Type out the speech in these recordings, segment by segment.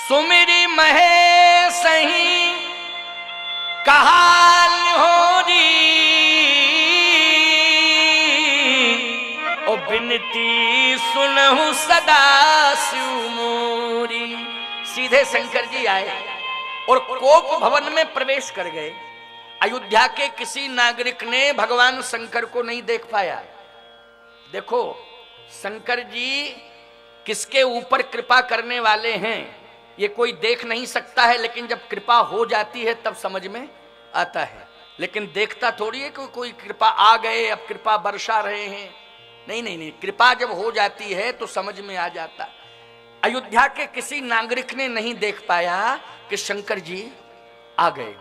सुमिरी महेश ही कहाल होरी, ओ बिनती सुनहु सदा शिव मोरी। सीधे शंकर जी आए और कोप भवन में प्रवेश कर गए। अयोध्या के किसी नागरिक ने भगवान शंकर को नहीं देख पाया। देखो शंकर जी किसके ऊपर कृपा करने वाले हैं ये कोई देख नहीं सकता है, लेकिन जब कृपा हो जाती है तब समझ में आता है। लेकिन देखता थोड़ी है कि कोई कृपा आ गए अब कृपा बरसा रहे हैं। नहीं नहीं नहीं, कृपा जब हो जाती है तो समझ में आ जाता। अयोध्या के किसी नागरिक ने नहीं देख पाया कि शंकर जी आ गए।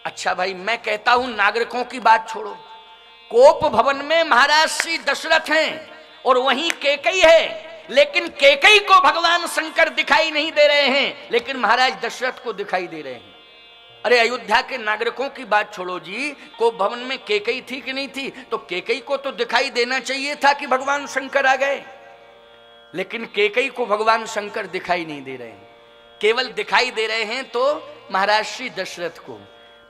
अच्छा भाई, मैं कहता हूं नागरिकों की बात छोड़ो, कोप भवन में महाराज श्री दशरथ हैं और वहीं कैकेयी है, लेकिन कैकेयी को भगवान शंकर दिखाई नहीं दे रहे हैं, लेकिन महाराज दशरथ को दिखाई दे रहे हैं। अरे अयोध्या के नागरिकों की बात छोड़ो जी, कोप भवन में कैकेयी थी कि नहीं थी? तो कैकेयी को तो दिखाई देना चाहिए था कि भगवान शंकर आ गए, लेकिन कैकेयी को भगवान शंकर दिखाई नहीं दे रहे हैं, केवल दिखाई दे रहे हैं तो महाराज श्री दशरथ को।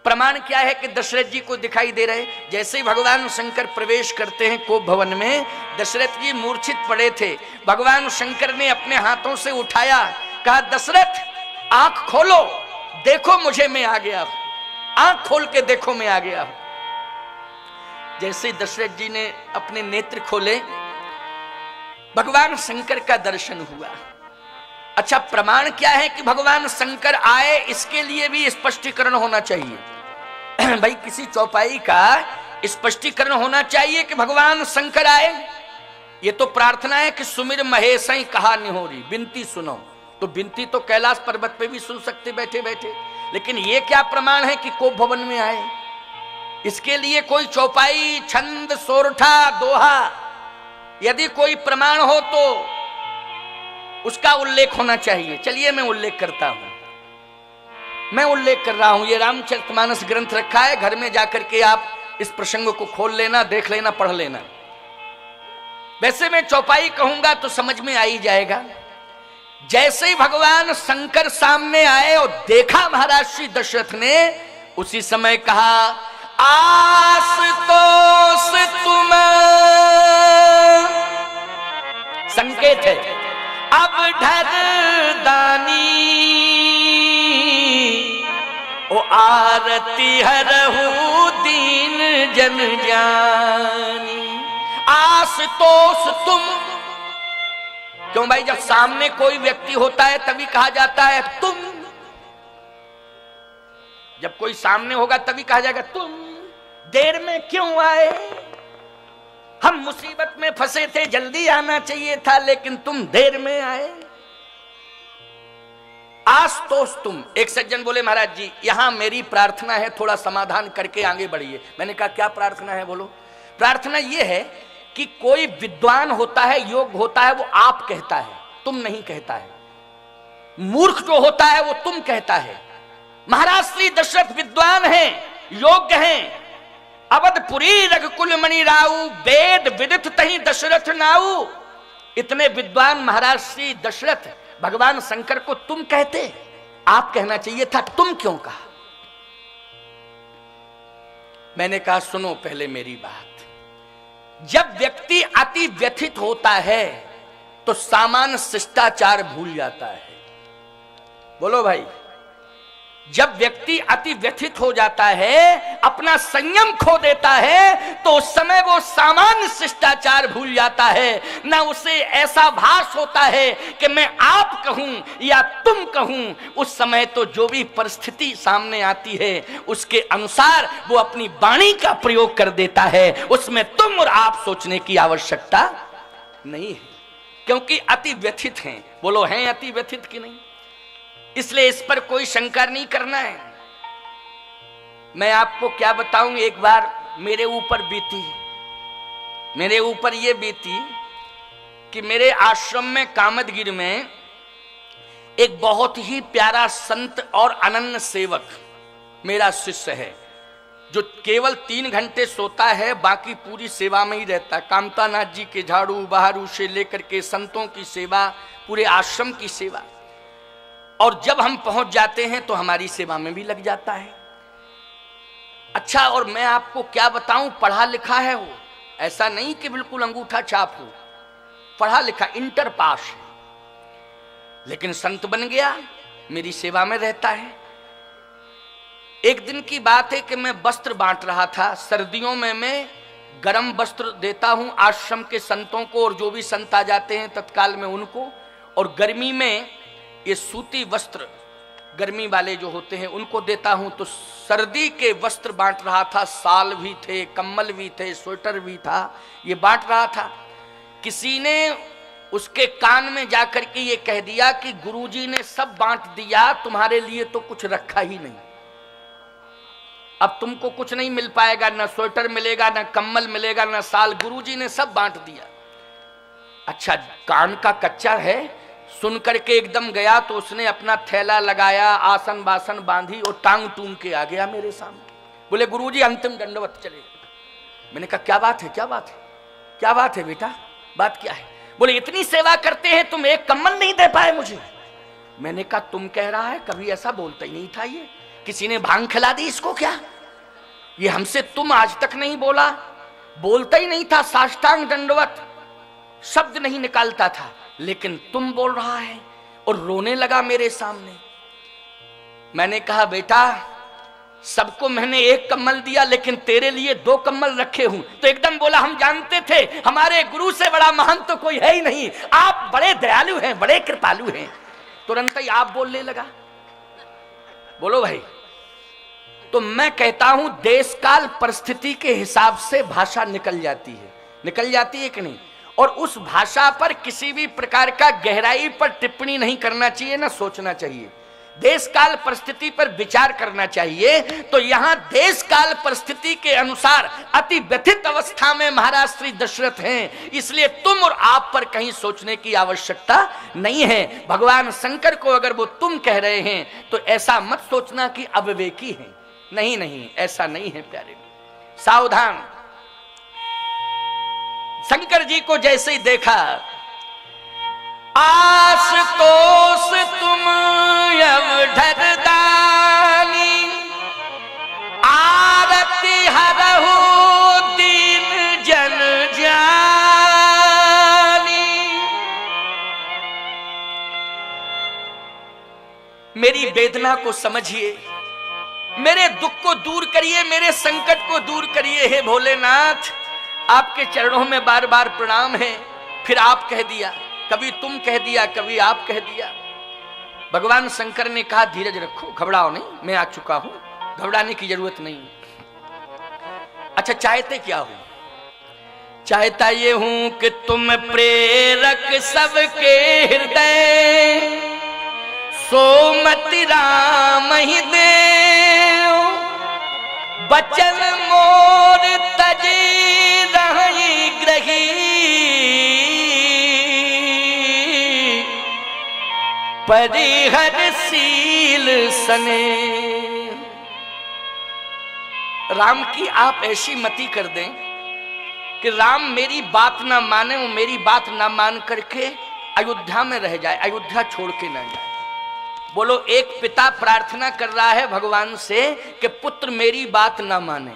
प्रमाण क्या है कि दशरथ जी को दिखाई दे रहे? जैसे ही भगवान शंकर प्रवेश करते हैं कोप भवन में, दशरथ जी मूर्छित पड़े थे, भगवान शंकर ने अपने हाथों से उठाया, कहा दशरथ आंख खोलो, देखो मुझे मैं आ गया हूं, आंख खोल के देखो मैं आ गया हूं। जैसे दशरथ जी ने अपने नेत्र खोले, भगवान शंकर का दर्शन हुआ। अच्छा, प्रमाण क्या है कि भगवान शंकर आए? इसके लिए भी स्पष्टीकरण होना चाहिए। भाई किसी चौपाई का स्पष्टीकरण होना चाहिए कि भगवान शंकर आए। ये तो प्रार्थना है कि सुमिर महेश ही कहा निहोरी, बिनती सुनो। तो बिनती तो कैलाश पर्वत पे भी सुन सकते बैठे बैठे, लेकिन ये क्या प्रमाण है कि कोप भवन में आए? इसके लिए कोई चौपाई, छंद, सोरठा, दोहा, यदि कोई प्रमाण हो तो उसका उल्लेख होना चाहिए। चलिए मैं उल्लेख करता हूं, मैं उल्लेख कर रहा हूं। ये रामचरितमानस ग्रंथ रखा है, घर में जाकर के आप इस प्रसंग को खोल लेना, देख लेना, पढ़ लेना। वैसे मैं चौपाई कहूंगा तो समझ में आ ही जाएगा। जैसे ही भगवान शंकर सामने आए और देखा महाराज श्री दशरथ ने, उसी समय कहा आसुतोष तुम, संकेत है अब ढर दानी, ओ आरती हरहु दीन जन जानी। आसुतोष तुम, क्यों भाई? जब सामने कोई व्यक्ति होता है तभी कहा जाता है तुम, जब कोई सामने होगा तभी कहा जाएगा तुम। देर में क्यों आए? हम मुसीबत में फंसे थे, जल्दी आना चाहिए था, लेकिन तुम देर में आए। आशुतोष तुम। एक सज्जन बोले महाराज जी यहां मेरी प्रार्थना है, थोड़ा समाधान करके आगे बढ़िए। मैंने कहा क्या प्रार्थना है? बोलो। प्रार्थना यह है कि कोई विद्वान होता है, योग्य होता है, वो आप कहता है, तुम नहीं कहता है। मूर्ख जो होता है वो तुम कहता है। महाराज श्री दशरथ विद्वान हैं, योग्य हैं। अवधपुरी रघुकुल मणि राऊ, वेद विदित तहि दशरथ नाऊ। इतने विद्वान महाराज श्री दशरथ भगवान शंकर को तुम कहते, आप कहना चाहिए था, तुम क्यों कहा? मैंने कहा सुनो पहले मेरी बात। जब व्यक्ति अति व्यथित होता है तो सामान्य शिष्टाचार भूल जाता है। बोलो भाई। जब व्यक्ति अति व्यथित हो जाता है, अपना संयम खो देता है, तो उस समय वो सामान्य शिष्टाचार भूल जाता है। ना उसे ऐसा भास होता है कि मैं आप कहूं या तुम कहूं। उस समय तो जो भी परिस्थिति सामने आती है उसके अनुसार वो अपनी वाणी का प्रयोग कर देता है। उसमें तुम और आप सोचने की आवश्यकता नहीं है, क्योंकि अति व्यथित हैं। बोलो हैं अति व्यथित कि नहीं? इसलिए इस पर कोई शंका नहीं करना है। मैं आपको क्या बताऊं, एक बार मेरे ऊपर बीती, मेरे ऊपर ये बीती कि मेरे आश्रम में कामदगिरी में एक बहुत ही प्यारा संत और अनन्य सेवक मेरा शिष्य है, जो केवल 3 घंटे सोता है, बाकी पूरी सेवा में ही रहता है। कामतानाथ जी के झाड़ू बहारू से लेकर के संतों की सेवा, पूरे आश्रम की सेवा। और जब हम पहुंच जाते हैं तो हमारी सेवा में भी लग जाता है। अच्छा, और मैं आपको क्या बताऊं, पढ़ा लिखा है वो, ऐसा नहीं कि बिल्कुल अंगूठा छाप हो, पढ़ा लिखा, इंटर पास है, लेकिन संत बन गया, मेरी सेवा में रहता है। एक दिन की बात है कि मैं वस्त्र बांट रहा था। सर्दियों में मैं गरम वस्त्र देता हूं आश्रम के संतों को, और जो भी संत आ जाते हैं तत्काल में उनको, और गर्मी में ये सूती वस्त्र गर्मी वाले जो होते हैं उनको देता हूं। तो सर्दी के वस्त्र बांट रहा था, साल भी थे, कम्बल भी थे, स्वेटर भी था, ये बांट रहा था। किसी ने उसके कान में जाकर के ये कह दिया कि गुरुजी ने सब बांट दिया, तुम्हारे लिए तो कुछ रखा ही नहीं, अब तुमको कुछ नहीं मिल पाएगा, ना स्वेटर मिलेगा, ना कम्बल मिलेगा, ना साल, गुरुजी ने सब बांट दिया। अच्छा, कान का कच्चा है, सुन करके एकदम गया तो उसने अपना थैला लगाया, आसन बासन बांधी और टांग टूंग के आ गया मेरे सामने। बोले गुरुजी अंतिम दंडवत चले। मैंने कहा क्या बात है, क्या बात है, क्या बात है बेटा, बात क्या है? बोले इतनी सेवा करते हैं तुम एक कम्बल नहीं दे पाए मुझे। मैंने कहा तुम कह रहा है, कभी ऐसा बोलता ही नहीं था ये, किसी ने भांग खिला दी इसको क्या? ये हमसे तुम आज तक नहीं बोला, बोलता ही नहीं था, साष्टांग दंडवत शब्द नहीं निकालता था, लेकिन तुम बोल रहा है, और रोने लगा मेरे सामने। मैंने कहा बेटा सबको मैंने एक कम्बल दिया, लेकिन तेरे लिए 2 कम्बल रखे हूं। तो एकदम बोला हम जानते थे हमारे गुरु से बड़ा महान तो कोई है ही नहीं, आप बड़े दयालु हैं, बड़े कृपालु हैं। तुरंत ही आप बोलने लगा। बोलो भाई, तो मैं कहता हूं देश काल परिस्थिति के हिसाब से भाषा निकल जाती है कि नहीं, और उस भाषा पर किसी भी प्रकार का गहराई पर टिप्पणी नहीं करना चाहिए, ना सोचना चाहिए, देश काल परिस्थिति पर विचार करना चाहिए। तो यहां देश काल परिस्थिति के अनुसार अति व्यथित अवस्था में महाराज श्री दशरथ हैं, इसलिए तुम और आप पर कहीं सोचने की आवश्यकता नहीं है। भगवान शंकर को अगर वो तुम कह रहे हैं तो ऐसा मत सोचना कि अविवेकी हैं, नहीं नहीं, ऐसा नहीं है प्यारे, सावधान। शंकर जी को जैसे ही देखा, आशुतोष तुम अवधर दानी, आरती हरहु दीन जन जानी। मेरी वेदना को समझिए, मेरे दुख को दूर करिए, मेरे संकट को दूर करिए। हे भोलेनाथ, आपके चरणों में बार बार प्रणाम है। फिर आप कह दिया, कभी तुम कह दिया, कभी आप कह दिया। भगवान शंकर ने कहा धीरज रखो, घबराओ नहीं, मैं आ चुका हूं, घबराने की जरूरत नहीं। अच्छा, चाहते क्या हो? चाहता ये हूं कि तुम प्रेरक सबके हृदय, सोमति राम ही देव, बचन मोर तजी रही ग्रही, परिहरशील सने। राम की आप ऐसी मति कर दें कि राम मेरी बात ना माने, वो मेरी बात ना मान करके अयोध्या में रह जाए, अयोध्या छोड़ के ना जाए। बोलो, एक पिता प्रार्थना कर रहा है भगवान से कि पुत्र मेरी बात ना माने,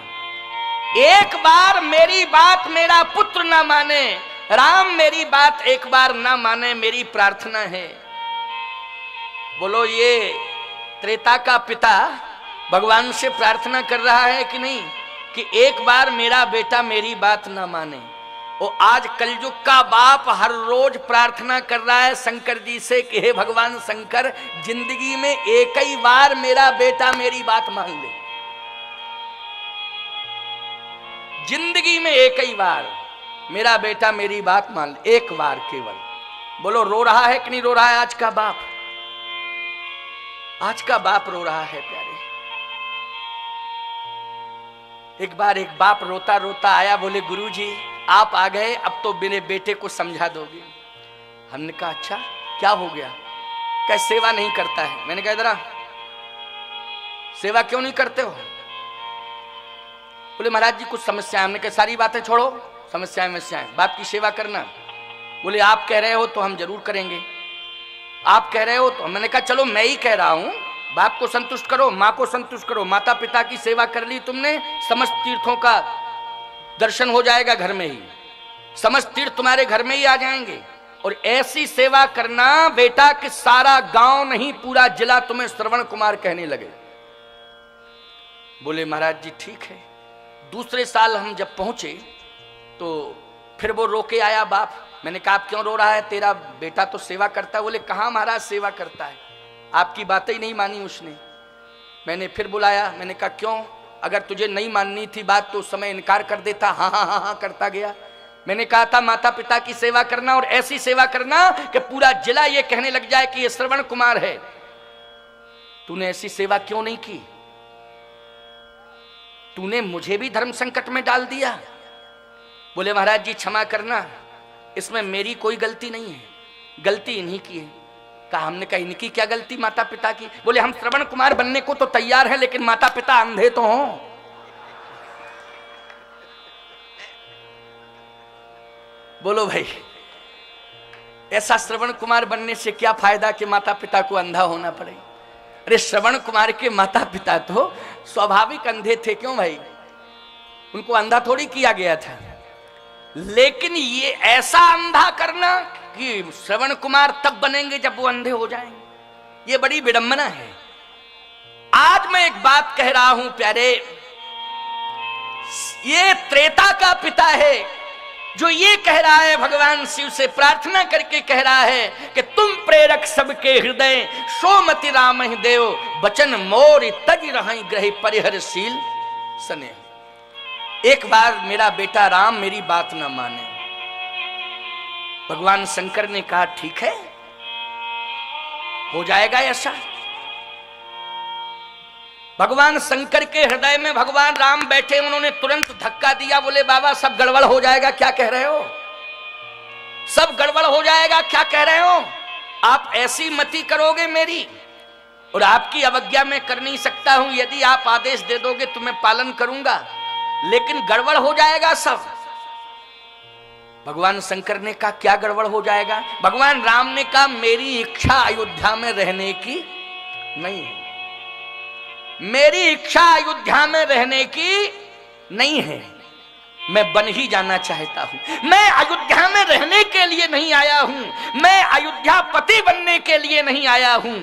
एक बार मेरी बात मेरा पुत्र ना माने, राम मेरी बात एक बार ना माने, मेरी प्रार्थना है। बोलो, ये त्रेता का पिता भगवान से प्रार्थना कर रहा है कि नहीं कि एक बार मेरा बेटा मेरी बात ना माने। और आज कलयुग का बाप हर रोज प्रार्थना कर रहा है शंकर जी से कि हे भगवान शंकर, जिंदगी में एक ही बार मेरा बेटा मेरी बात मान ले, जिंदगी में एक ही बार मेरा बेटा मेरी बात मान ले, एक बार केवल। बोलो, रो रहा है कि नहीं रो रहा है आज का बाप? आज का बाप रो रहा है प्यारे। एक बार एक बाप रोता रोता आया, बोले गुरुजी आप आ गए, अब तो मेरे बेटे को समझा दोगे। हमने कहा अच्छा क्या हो गया? क्या सेवा नहीं करता है? मैंने कहा इधर आ, सेवा क्यों नहीं करते हो? बोले महाराज जी कुछ समस्या है। हमने कहा सारी बातें छोड़ो, समस्याएं, बाप की सेवा करना। बोले आप कह रहे हो तो हम जरूर करेंगे। आप कह रहे हो तो मैंने कहा चलो मैं ही कह रहा हूं, बाप को संतुष्ट करो, माँ को संतुष्ट करो, माता पिता की सेवा कर ली तुमने, समस्त तीर्थों का दर्शन हो जाएगा घर में ही, समस्त तीर्थ तुम्हारे घर में ही आ जाएंगे। और ऐसी सेवा करना बेटा कि सारा गांव नहीं पूरा जिला तुम्हें श्रवण कुमार कहने लगे। बोले महाराज जी ठीक है। दूसरे साल हम जब पहुंचे तो फिर वो रोके आया बाप। मैंने कहा आप क्यों रो रहा है, तेरा बेटा तो सेवा करता है। बोले कहाँ महाराज सेवा करता है, आपकी बातें ही नहीं मानी उसने। मैंने फिर बुलाया, मैंने कहा क्यों, अगर तुझे नहीं माननी थी बात तो उस समय इनकार कर देता। हाँ हाँ हाँ हाँ करता गया। मैंने कहा था माता पिता की सेवा करना और ऐसी सेवा करना कि पूरा जिला ये कहने लग जाए कि ये श्रवण कुमार है। तूने ऐसी सेवा क्यों नहीं की, तूने मुझे भी धर्म संकट में डाल दिया। बोले महाराज जी क्षमा करना, इसमें मेरी कोई गलती नहीं है, गलती इन्हीं की है। कहा हमने कहा इनकी क्या गलती माता पिता की। बोले हम श्रवण कुमार बनने को तो तैयार हैं लेकिन माता पिता अंधे तो हों। बोलो भाई ऐसा श्रवण कुमार बनने से क्या फायदा कि माता पिता को अंधा होना पड़े। अरे श्रवण कुमार के माता पिता तो स्वाभाविक अंधे थे, क्यों भाई, उनको अंधा थोड़ी किया गया था। लेकिन ये ऐसा अंधा करना कि श्रवण कुमार तब बनेंगे जब वो अंधे हो जाएंगे, ये बड़ी विडंबना है। आज मैं एक बात कह रहा हूं प्यारे, ये त्रेता का पिता है जो ये कह रहा है, भगवान शिव से प्रार्थना करके कह रहा है कि तुम प्रेरक सबके हृदय, सोमति राम ही देव, बचन मोर तज रहि ग्रह परिहरशील सने। एक बार मेरा बेटा राम मेरी बात ना माने, भगवान शंकर ने कहा ठीक है हो जाएगा ऐसा। भगवान शंकर के हृदय में भगवान राम बैठे, उन्होंने तुरंत धक्का दिया। बोले बाबा सब गड़बड़ हो जाएगा, क्या कह रहे हो, सब गड़बड़ हो जाएगा, क्या कह रहे हो, आप ऐसी मति करोगे मेरी, और आपकी अवज्ञा मैं कर नहीं सकता हूं। यदि आप आदेश दे दोगे तो मैं पालन करूंगा, लेकिन गड़बड़ हो जाएगा सब। भगवान शंकर ने कहा क्या गड़बड़ हो जाएगा। भगवान राम ने कहा मेरी इच्छा अयोध्या में रहने की नहीं है, मेरी इच्छा अयोध्या में रहने की नहीं है, मैं बन ही जाना चाहता हूं। मैं अयोध्या में रहने के लिए नहीं आया हूं, मैं अयोध्या पति बनने के लिए नहीं आया हूं,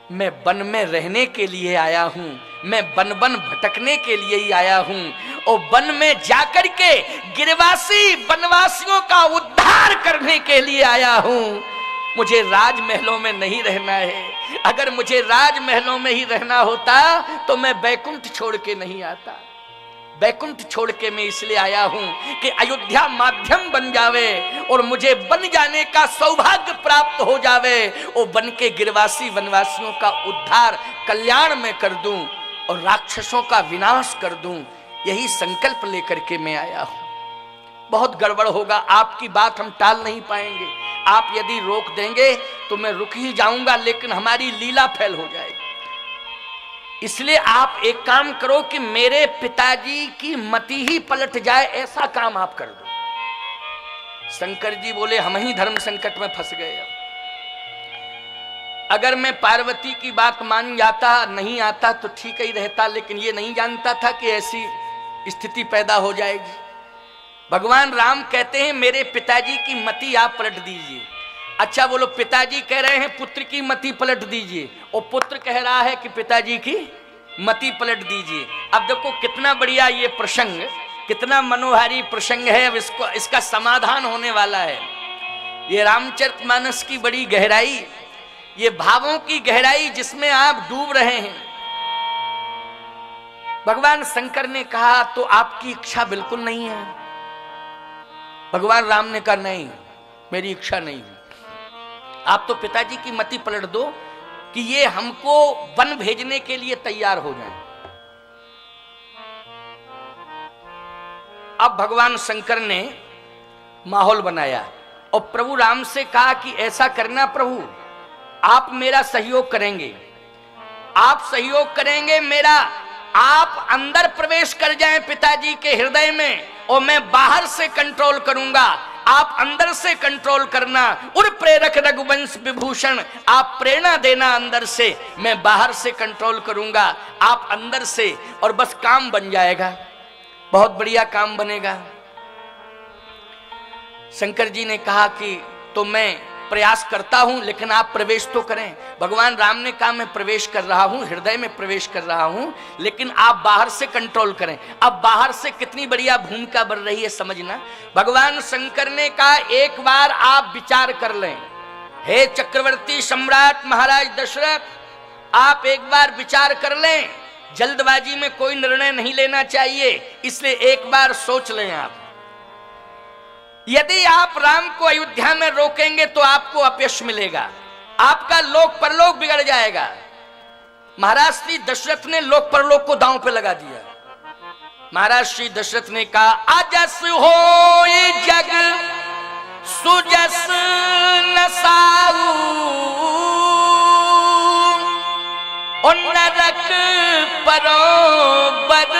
मैं वन में रहने के लिए आया हूं, मैं वन वन भटकने के लिए ही आया हूं, और वन में जाकर के गिरवासी वनवासियों का उद्धार करने के लिए आया हूं। मुझे राजमहलों में नहीं रहना है, अगर मुझे राजमहलों में ही रहना होता तो मैं बैकुंठ छोड़ के नहीं आता। बैकुंठ छोड़ के मैं इसलिए आया हूं कि अयोध्या माध्यम बन जावे और मुझे बन जाने का सौभाग्य प्राप्त हो जावे, और बन के गिरवासी वनवासियों का उद्धार कल्याण में कर दूं और राक्षसों का विनाश कर दूं। यही संकल्प लेकर के मैं आया हूं। बहुत गड़बड़ होगा, आपकी बात हम टाल नहीं पाएंगे, आप यदि रोक देंगे तो मैं रुक ही जाऊंगा, लेकिन हमारी लीला फैल हो जाएगी। इसलिए आप एक काम करो कि मेरे पिताजी की मति ही पलट जाए, ऐसा काम आप कर दो। शंकर जी बोले हम ही धर्म संकट में फंस गए। अगर मैं पार्वती की बात मान जाता नहीं आता तो ठीक ही रहता, लेकिन ये नहीं जानता था कि ऐसी स्थिति पैदा हो जाएगी। भगवान राम कहते हैं मेरे पिताजी की मति आप पलट दीजिए। अच्छा बोलो, पिताजी कह रहे हैं पुत्र की मति पलट दीजिए, और पुत्र कह रहा है कि पिताजी की मति पलट दीजिए। अब देखो कितना बढ़िया ये प्रसंग, कितना मनोहारी प्रसंग है। अब इसका समाधान होने वाला है। ये रामचरितमानस की बड़ी गहराई, ये भावों की गहराई जिसमें आप डूब रहे हैं। भगवान शंकर ने कहा तो आपकी इच्छा बिल्कुल नहीं है। भगवान राम ने कहा नहीं, मेरी इच्छा नहीं है। आप तो पिताजी की मति पलट दो कि ये हमको वन भेजने के लिए तैयार हो जाएं। अब भगवान शंकर ने माहौल बनाया और प्रभु राम से कहा कि ऐसा करना प्रभु, आप मेरा सहयोग करेंगे, आप सहयोग करेंगे मेरा, आप अंदर प्रवेश कर जाएं पिताजी के हृदय में और मैं बाहर से कंट्रोल करूंगा। आप अंदर से कंट्रोल करना। उर प्रेरक रघुवंश विभूषण, आप प्रेरणा देना अंदर से, मैं बाहर से कंट्रोल करूंगा, आप अंदर से, और बस काम बन जाएगा, बहुत बढ़िया काम बनेगा। शंकर जी ने कहा कि तो मैं प्रयास करता हूं, लेकिन आप प्रवेश तो करें। भगवान राम ने कहा मैं प्रवेश कर रहा हूं, हृदय में प्रवेश कर रहा हूं, लेकिन आप बाहर से कंट्रोल करें। अब बाहर से कितनी बढ़िया भूमिका बन रही है समझना। भगवान शंकर ने कहा एक बार आप विचार कर लें, हे चक्रवर्ती सम्राट महाराज दशरथ, आप एक बार विचार कर लें, जल्दबाजी में कोई निर्णय नहीं लेना चाहिए, इसलिए एक बार सोच लें आप। यदि आप राम को अयोध्या में रोकेंगे तो आपको अपयश मिलेगा, आपका लोक परलोक बिगड़ जाएगा। महाराज श्री दशरथ ने लोक परलोक को दांव पे लगा दिया। महाराज श्री दशरथ ने कहा अजस होय जग सुजस नसाऊ, और नरक परोबर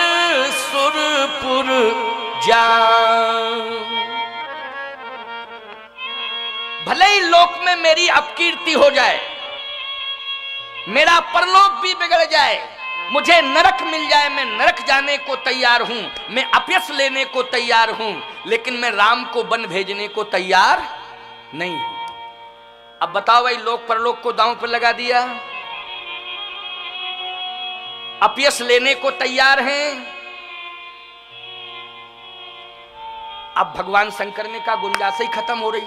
सुरपुर जाऊं। भले ही लोक में मेरी अपकीर्ति हो जाए, मेरा परलोक भी बिगड़ जाए, मुझे नरक मिल जाए, मैं नरक जाने को तैयार हूं, मैं अपयश लेने को तैयार हूं, लेकिन मैं राम को वन भेजने को तैयार नहीं हूं। अब बताओ भाई, लोक परलोक को दांव पर लगा दिया, अपयश लेने को तैयार हैं। अब भगवान शंकर ने कहा गुंजाइश ही खत्म हो रही,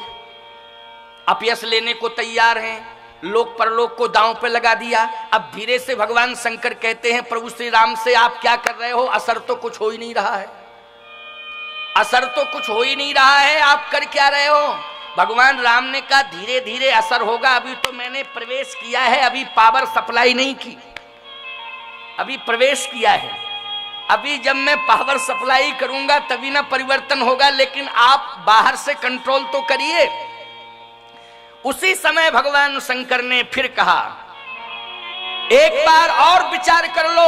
अपयश लेने को तैयार हैं, लोक परलोक को दांव पे लगा दिया। अब धीरे से भगवान शंकर कहते हैं प्रभु श्री राम से आप क्या कर रहे हो, असर तो कुछ हो ही नहीं रहा है, असर तो कुछ हो ही नहीं रहा है, आप कर क्या रहे हो। भगवान राम ने कहा धीरे धीरे असर होगा, अभी तो मैंने प्रवेश किया है, अभी पावर सप्लाई नहीं की, अभी प्रवेश किया है, अभी जब मैं पावर सप्लाई करूंगा तभी ना परिवर्तन होगा, लेकिन आप बाहर से कंट्रोल तो करिए। उसी समय भगवान शंकर ने फिर कहा एक बार और विचार कर लो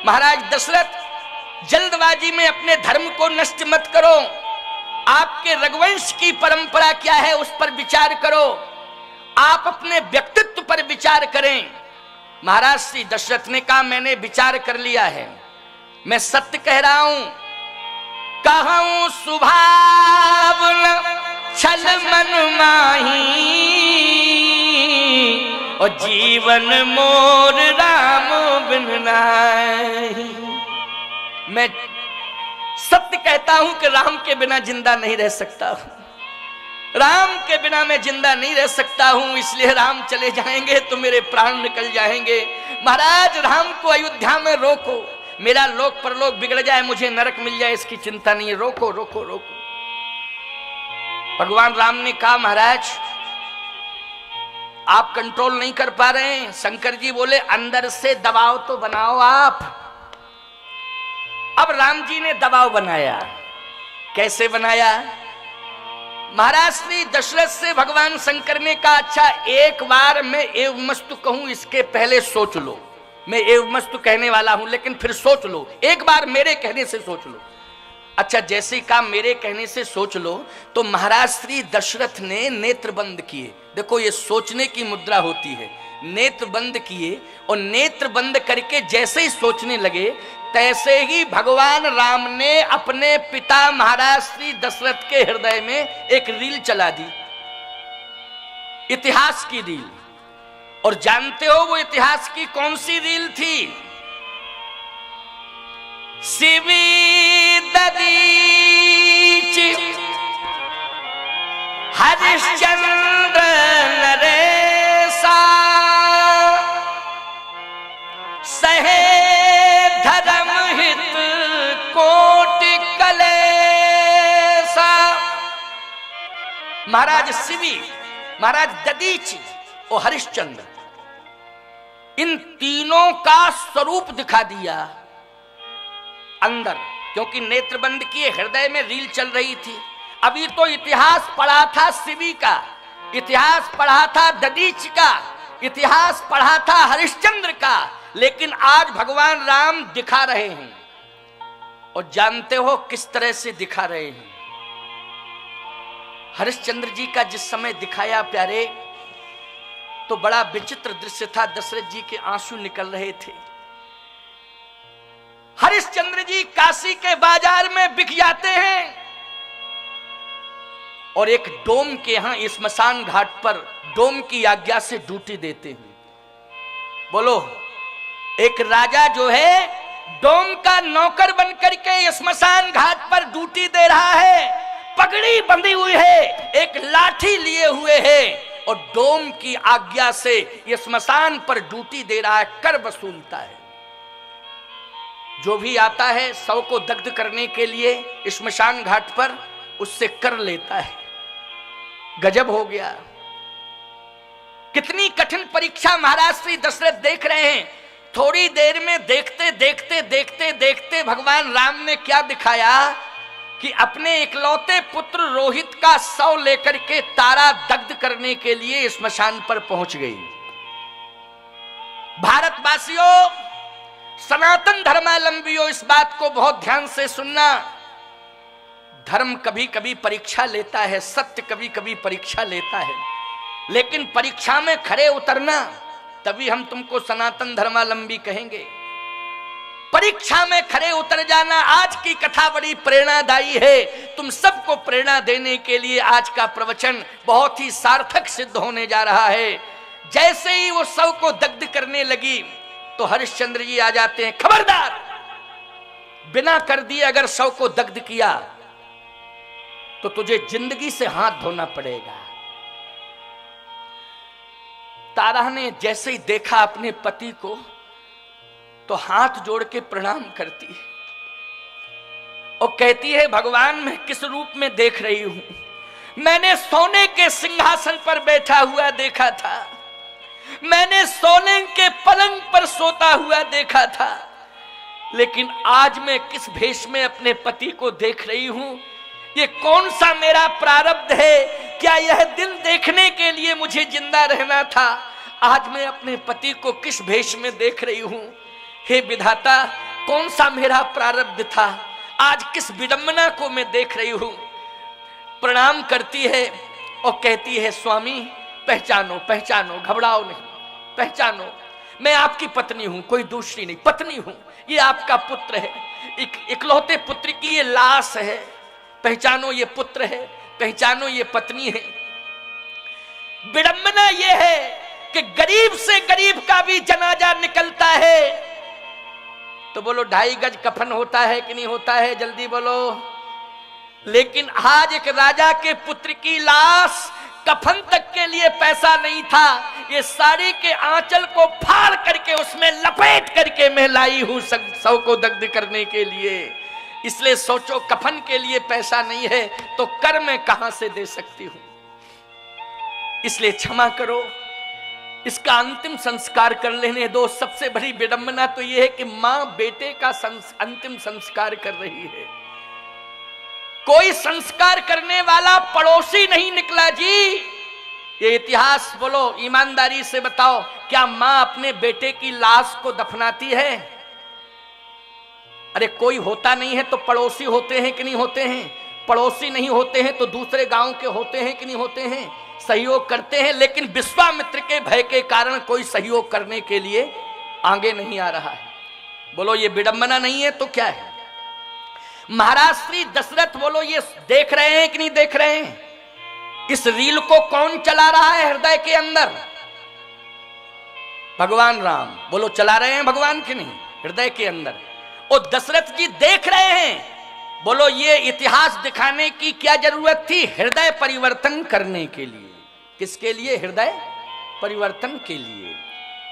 महाराज दशरथ, जल्दबाजी में अपने धर्म को नष्ट मत करो, आपके रघुवंश की परंपरा क्या है उस पर विचार करो, आप अपने व्यक्तित्व पर विचार करें। महाराज श्री दशरथ ने कहा मैंने विचार कर लिया है, मैं सत्य कह रहा हूं, कहूं सुभावना छल मन माही, और जीवन मोर राम बिन नाही। मैं सत्य कहता हूं कि राम के बिना जिंदा नहीं रह सकता हूं, राम के बिना मैं जिंदा नहीं रह सकता हूं, इसलिए राम चले जाएंगे तो मेरे प्राण निकल जाएंगे। महाराज राम को अयोध्या में रोको, मेरा लोक परलोक बिगड़ जाए, मुझे नरक मिल जाए, इसकी चिंता नहीं है, रोको रोको रोको। भगवान राम ने कहा महाराज आप कंट्रोल नहीं कर पा रहे हैं। शंकर जी बोले अंदर से दबाव तो बनाओ आप। अब राम जी ने दबाव बनाया, कैसे बनाया। महाराज श्री दशरथ से भगवान शंकर ने कहा अच्छा एक बार मैं एवमस्तु कहूं, इसके पहले सोच लो, मैं एवमस्तु कहने वाला हूं लेकिन फिर सोच लो, एक बार मेरे कहने से सोच लो। अच्छा जैसे काम मेरे कहने से सोच लो, तो महाराज श्री दशरथ ने नेत्र बंद किए। देखो ये सोचने की मुद्रा होती है, नेत्र बंद किए, और नेत्र बंद करके जैसे ही सोचने लगे तैसे ही भगवान राम ने अपने पिता महाराज श्री दशरथ के हृदय में एक रील चला दी, इतिहास की रील। और जानते हो वो इतिहास की कौन सी रील थी। शिवी ददीच हरिश्चंद्र नरेशा सहे धर्म हित कोटि कलेसा। महाराज शिवी, महाराज ददीच और हरिश्चंद्र, इन तीनों का स्वरूप दिखा दिया अंदर, क्योंकि नेत्र बंद किए, हृदय में रील चल रही थी। अभी तो इतिहास पढ़ा था शिवी का, इतिहास पढ़ा था ददीच का, इतिहास पढ़ा था हरिश्चंद्र का, लेकिन आज भगवान राम दिखा रहे हैं। और जानते हो किस तरह से दिखा रहे हैं। हरिश्चंद्र जी का जिस समय दिखाया प्यारे, तो बड़ा विचित्र दृश्य था। दशरथ जी के आंसू निकल रहे थे। हरिश्चंद्र जी काशी के बाजार में बिक जाते हैं और एक डोम के यहां स्मशान घाट पर डोम की आज्ञा से ड्यूटी देते हैं। बोलो, एक राजा जो है डोम का नौकर बनकर के स्मशान घाट पर ड्यूटी दे रहा है, पगड़ी बंधी हुई है, एक लाठी लिए हुए है और डोम की आज्ञा से ये स्मशान पर ड्यूटी दे रहा है, कर वसूलता है। जो भी आता है शव को दग्ध करने के लिए स्मशान घाट पर, उससे कर लेता है। गजब हो गया। कितनी कठिन परीक्षा महाराज श्री दशरथ देख रहे हैं। थोड़ी देर में देखते देखते देखते देखते भगवान राम ने क्या दिखाया कि अपने इकलौते पुत्र रोहित का शव लेकर के तारा दग्ध करने के लिए स्मशान पर पहुंच गई। भारतवासियों, सनातन धर्मावलंबियों, इस बात को बहुत ध्यान से सुनना। धर्म कभी कभी परीक्षा लेता है, सत्य कभी कभी परीक्षा लेता है, लेकिन परीक्षा में खरे उतरना, तभी हम तुमको सनातन धर्मावलंबी कहेंगे। परीक्षा में खरे उतर जाना। आज की कथा बड़ी प्रेरणादायी है। तुम सबको प्रेरणा देने के लिए आज का प्रवचन बहुत ही सार्थक सिद्ध होने जा रहा है। जैसे ही वो शव को दग्ध करने लगी तो हरिश्चंद्र जी आ जाते हैं। खबरदार, बिना कर दिए अगर शव को दग्ध किया तो तुझे जिंदगी से हाथ धोना पड़ेगा। तारा ने जैसे ही देखा अपने पति को तो हाथ जोड़ के प्रणाम करती है और कहती है, भगवान मैं किस रूप में देख रही हूं। मैंने सोने के सिंहासन पर बैठा हुआ देखा था, मैंने सोने के पलंग पर सोता हुआ देखा था, लेकिन आज मैं किस भेष में अपने पति को देख रही हूं। ये कौन सा मेरा प्रारब्ध है? क्या यह दिन देखने के लिए मुझे जिंदा रहना था? आज मैं अपने पति को किस भेष में देख रही हूं। हे विधाता, कौन सा मेरा प्रारब्ध था? आज किस विडंबना को मैं देख रही हूं। प्रणाम करती है और कहती है, स्वामी पहचानो पहचानो, घबराओ नहीं, पहचानो, मैं आपकी पत्नी हूं, कोई दूसरी नहीं, पत्नी हूं। ये आपका पुत्र है, इकलौते पुत्र की ये लाश है। पहचानो, ये पुत्र है, पहचानो, ये पत्नी है। विडंबना ये है कि गरीब से गरीब का भी जनाजा निकलता है तो बोलो 2.5 गज कफन होता है कि नहीं होता है? जल्दी बोलो। लेकिन आज एक राजा के पुत्र की लाश, कफन तक के लिए पैसा नहीं था। ये साड़ी के आंचल को फाड़ करके उसमें लपेट करके मैं लाई हूं शव को दग्ध करने के लिए। इसलिए सोचो, कफन के लिए पैसा नहीं है तो कर मैं कहां से दे सकती हूं। इसलिए क्षमा करो, इसका अंतिम संस्कार कर लेने दो। सबसे बड़ी विडंबना तो यह है कि मां बेटे का अंतिम संस्कार कर रही है। कोई संस्कार करने वाला पड़ोसी नहीं निकला जी। ये इतिहास बोलो, ईमानदारी से बताओ, क्या मां अपने बेटे की लाश को दफनाती है? अरे कोई होता नहीं है तो पड़ोसी होते हैं कि नहीं होते हैं? पड़ोसी नहीं होते हैं तो दूसरे गांव के होते हैं कि नहीं होते हैं? सहयोग करते हैं। लेकिन विश्वामित्र के भय के कारण कोई सहयोग करने के लिए आगे नहीं आ रहा है। बोलो, ये विडंबना नहीं है तो क्या है? महाराज श्री दशरथ बोलो, ये देख रहे हैं कि नहीं देख रहे हैं? इस रील को कौन चला रहा है हृदय के अंदर? भगवान राम। बोलो, चला रहे हैं भगवान की नहीं हृदय के अंदर। और दशरथ जी देख रहे हैं। बोलो, ये इतिहास दिखाने की क्या जरूरत थी? हृदय परिवर्तन करने के लिए। किसके लिए? हृदय परिवर्तन के लिए।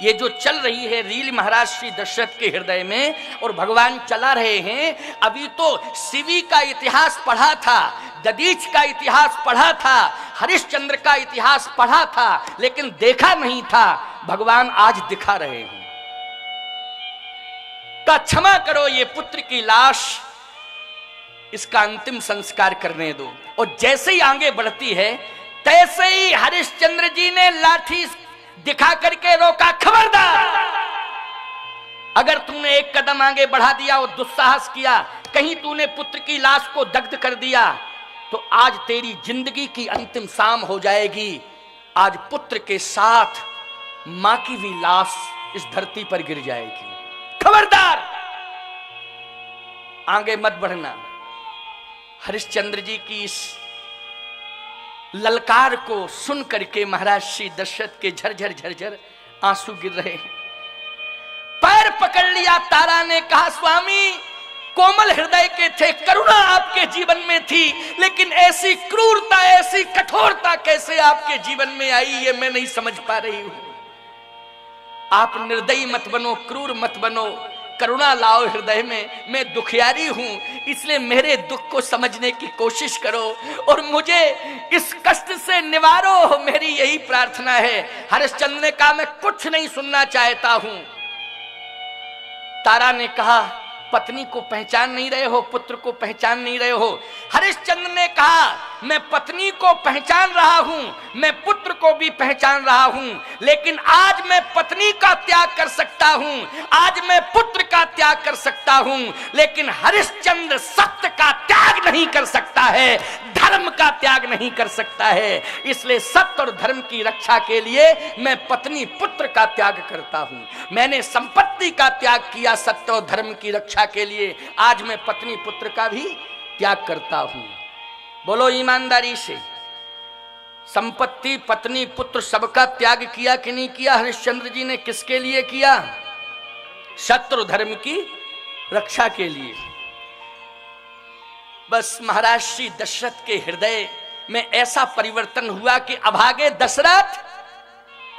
ये जो चल रही है रील महाराज श्री दशरथ के हृदय में और भगवान चला रहे हैं। अभी तो शिवी का इतिहास पढ़ा था, दधीच का इतिहास पढ़ा था, हरिश्चंद्र का इतिहास पढ़ा था, लेकिन देखा नहीं था। भगवान आज दिखा रहे हैं। का क्षमा करो, ये पुत्र की लाश, इसका अंतिम संस्कार करने दो। और जैसे ही आगे बढ़ती है तैसे ही हरिश्चंद्र जी ने लाठी दिखा करके रोका। खबरदार, अगर तूने एक कदम आगे बढ़ा दिया और दुस्साहस किया, कहीं तूने पुत्र की लाश को दग्ध कर दिया तो आज तेरी जिंदगी की अंतिम शाम हो जाएगी। आज पुत्र के साथ मां की भी लाश इस धरती पर गिर जाएगी। खबरदार, आगे मत बढ़ना। हरिश्चंद्र जी की इस ललकार को सुन करके महाराज श्री दशरथ के झरझर झरझर आंसू गिर रहे हैं। पैर पकड़ लिया तारा ने, कहा स्वामी कोमल हृदय के थे, करुणा आपके जीवन में थी, लेकिन ऐसी क्रूरता ऐसी कठोरता कैसे आपके जीवन में आई, ये मैं नहीं समझ पा रही हूं। आप निर्दयी मत बनो, क्रूर मत बनो, करुणा लाओ हृदय में। मैं दुखियारी हूं, इसलिए मेरे दुख को समझने की कोशिश करो और मुझे इस कष्ट से निवारो, मेरी यही प्रार्थना है। हरिश्चंद्र ने कहा मैं कुछ नहीं सुनना चाहता हूं। तारा ने कहा पत्नी को पहचान नहीं रहे हो, पुत्र को पहचान नहीं रहे हो। हरिश्चंद्र ने कहा मैं पत्नी को पहचान रहा हूं, मैं पुत्र को भी पहचान रहा हूं, लेकिन आज मैं पत्नी का त्याग कर सकता हूं, आज मैं पुत्र का त्याग कर सकता हूं, लेकिन हरिश्चंद्र सत्य का त्याग नहीं कर सकता है, धर्म का त्याग नहीं कर सकता है। इसलिए सत्य और धर्म की रक्षा के लिए मैं पत्नी पुत्र का त्याग करता हूं। मैंने संपत्ति का त्याग किया सत्य और धर्म की रक्षा के लिए, आज मैं पत्नी पुत्र का भी त्याग करता हूं। बोलो ईमानदारी से, संपत्ति पत्नी पुत्र सबका त्याग किया कि नहीं किया हरिश्चंद्र जी ने? किसके लिए किया? सत्य और धर्म की रक्षा के लिए। बस महाराज श्री दशरथ के हृदय में ऐसा परिवर्तन हुआ कि अभागे दशरथ,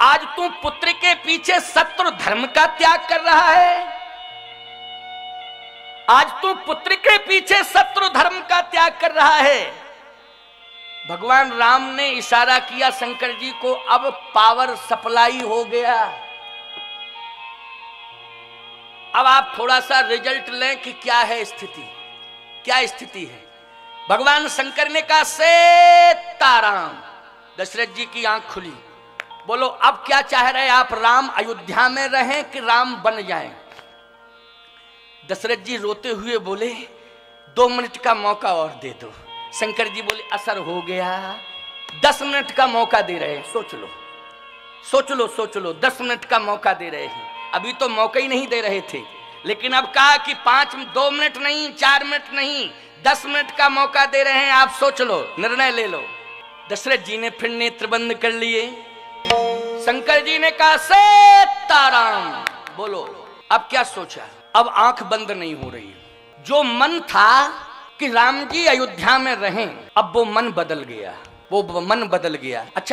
आज तू पुत्र के पीछे सत्य और धर्म का त्याग कर रहा है, आज तू पुत्र के पीछे सत्य और धर्म का त्याग कर रहा है। भगवान राम ने इशारा किया शंकर जी को, अब पावर सप्लाई हो गया। अब आप थोड़ा सा रिजल्ट लें कि क्या है स्थिति, क्या स्थिति है। भगवान शंकर ने कहा सीताराम। दशरथ जी की आंख खुली, बोलो अब क्या चाह रहे आप, राम अयोध्या में रहें कि राम बन जाएं? दशरथ जी रोते हुए बोले 2 मिनट का मौका और दे दो। शंकर जी बोले असर हो गया, 10 मिनट का मौका दे रहे हैं, सोच लो सोच लो सोच लो, 10 मिनट का मौका दे रहे हैं। अभी तो मौका ही नहीं दे रहे थे, लेकिन अब कहा कि 2 मिनट नहीं, 4 मिनट नहीं, 10 मिनट का मौका दे रहे हैं, आप सोच लो, निर्णय ले लो। दशरथ जी ने फिर नेत्र बंद कर लिए। शंकर जी ने कहा सीताराम। बोलो अब क्या सोचा? अब आंख बंद नहीं हो रही। जो मन था कि राम जी अयोध्या में रहें, अब वो मन बदल गया, वो मन बदल गया। अच्छा